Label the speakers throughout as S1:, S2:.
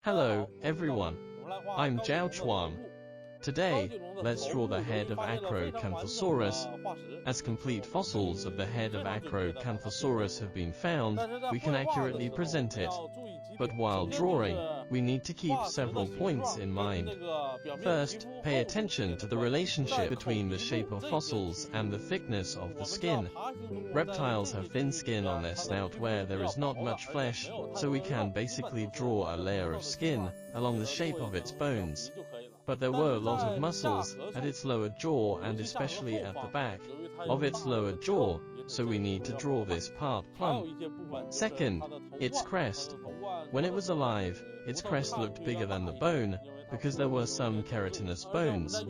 S1: Hello, everyone. I'm ZHAO Chuang. Today, let's draw the head of Acrocanthosaurus. As complete fossils of the head of Acrocanthosaurus have been found, we can accurately present it. But while drawing, we need to keep several points in mind. First, pay attention to the relationship between the shape of fossils and the thickness of the skin. Reptiles have thin skin on their snout where there is not much flesh, so we can basically draw a layer of skin along the shape of its bones. But there were a lot of muscles at its lower jaw and especially at the back of its lower jaw, so we need to draw this part plump. Second, its crest. When it was alive, its crest looked bigger than the bone, because there were some keratinous bones.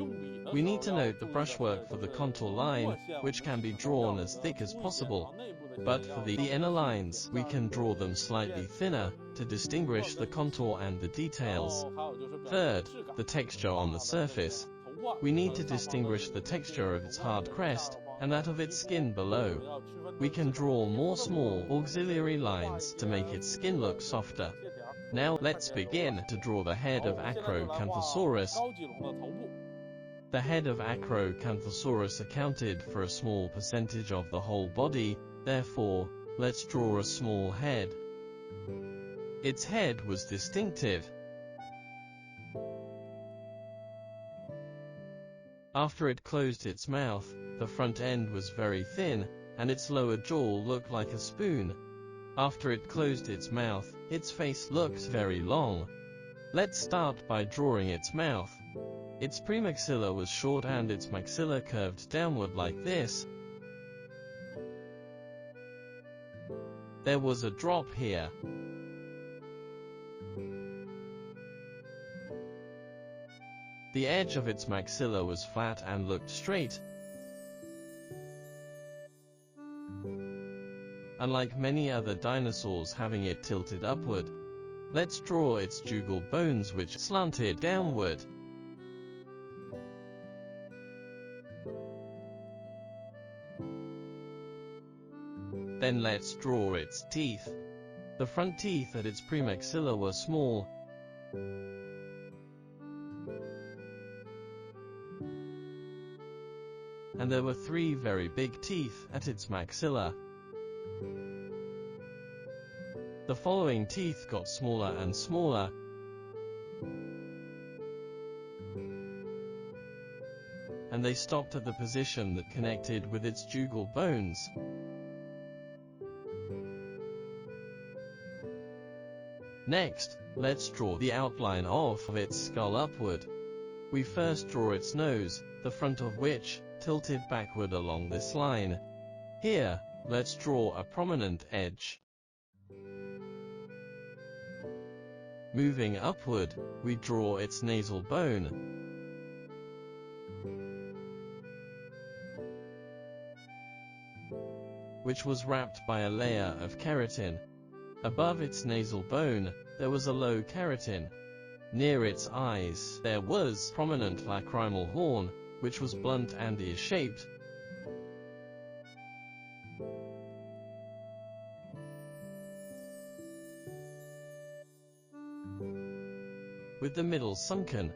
S1: We need to note the brushwork for the contour line, which can be drawn as thick as possible. But for the inner lines, we can draw them slightly thinner, to distinguish the contour and the details. Third, the texture on the surface. We need to distinguish the texture of its hard crest, and that of its skin below. We can draw more small auxiliary lines to make its skin look softer. Now let's begin to draw the head of Acrocanthosaurus. The head of Acrocanthosaurus accounted for a small percentage of the whole body, therefore, let's draw a small head. Its head was distinctive. After it closed its mouth, the front end was very thin, and its lower jaw looked like a spoon. After it closed its mouth, its face looked very long. Let's start by drawing its mouth. Its premaxilla was short and its maxilla curved downward like this. There was a drop here. The edge of its maxilla was flat and looked straight. Unlike many other dinosaurs having it tilted upward, let's draw its jugal bones which slanted downward. Then let's draw its teeth. The front teeth at its premaxilla were small. And there were 3 very big teeth at its maxilla. The following teeth got smaller and smaller. And they stopped at the position that connected with its jugal bones. Next, let's draw the outline of its skull upward. We first draw its nose, the front of which tilted backward along this line. Here, let's draw a prominent edge. Moving upward, we draw its nasal bone. Which was wrapped by a layer of keratin. Above its nasal bone, there was a low keratin. Near its eyes, there was prominent lacrimal horn, which was blunt and ear-shaped. With the middle sunken.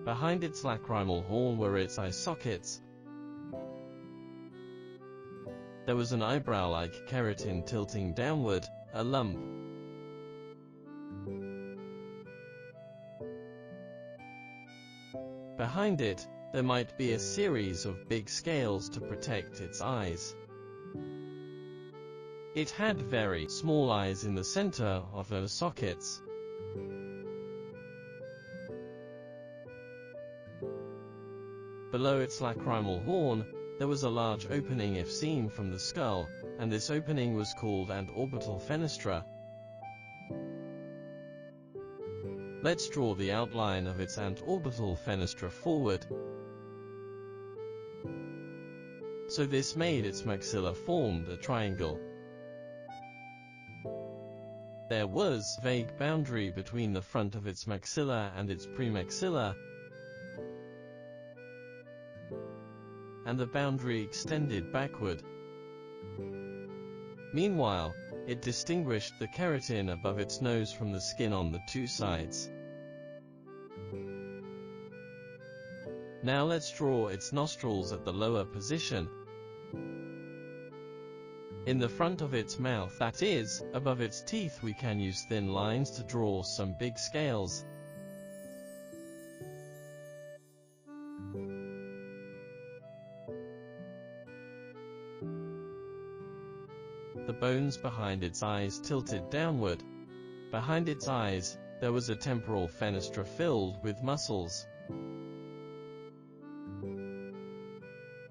S1: Behind its lacrimal horn were its eye sockets. There was an eyebrow-like keratin tilting downward, a lump. Behind it, there might be a series of big scales to protect its eyes. It had very small eyes in the center of the sockets. Below its lacrimal horn, there was a large opening if seen from the skull, and this opening was called an orbital fenestra. Let's draw the outline of its antorbital fenestra forward. So this made its maxilla formed a triangle. There was a vague boundary between the front of its maxilla and its premaxilla, and the boundary extended backward. Meanwhile, It distinguished the keratin above its nose from the skin on the two sides. Now let's draw its nostrils at the lower position. In the front of its mouth, that is, above its teeth, we can use thin lines to draw some big scales. The bones behind its eyes tilted downward. Behind its eyes, there was a temporal fenestra filled with muscles.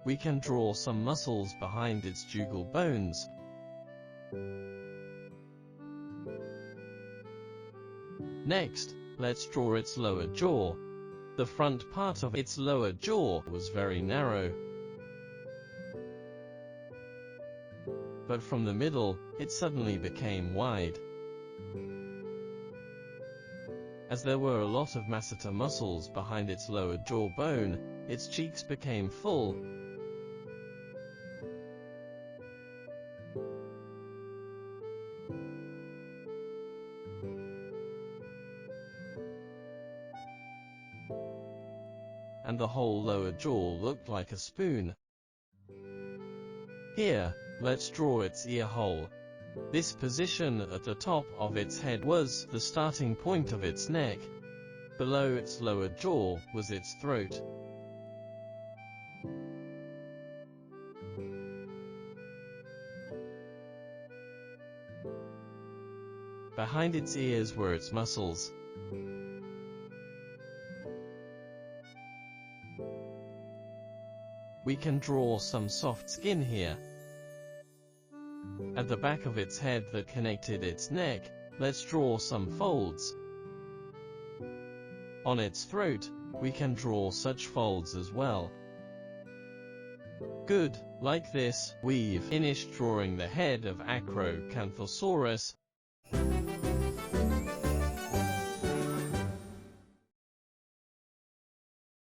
S1: We can draw some muscles behind its jugal bones. Next, let's draw its lower jaw. The front part of its lower jaw was very narrow, but from the middle, it suddenly became wide. As there were a lot of masseter muscles behind its lower jaw bone, its cheeks became full. And the whole lower jaw looked like a spoon. Here, let's draw its ear hole. This position at the top of its head was the starting point of its neck. Below its lower jaw was its throat. Behind its ears were its muscles. We can draw some soft skin here. At the back of its head that connected its neck, let's draw some folds. On its throat, we can draw such folds as well. Good, like this, we've finished drawing the head of Acrocanthosaurus.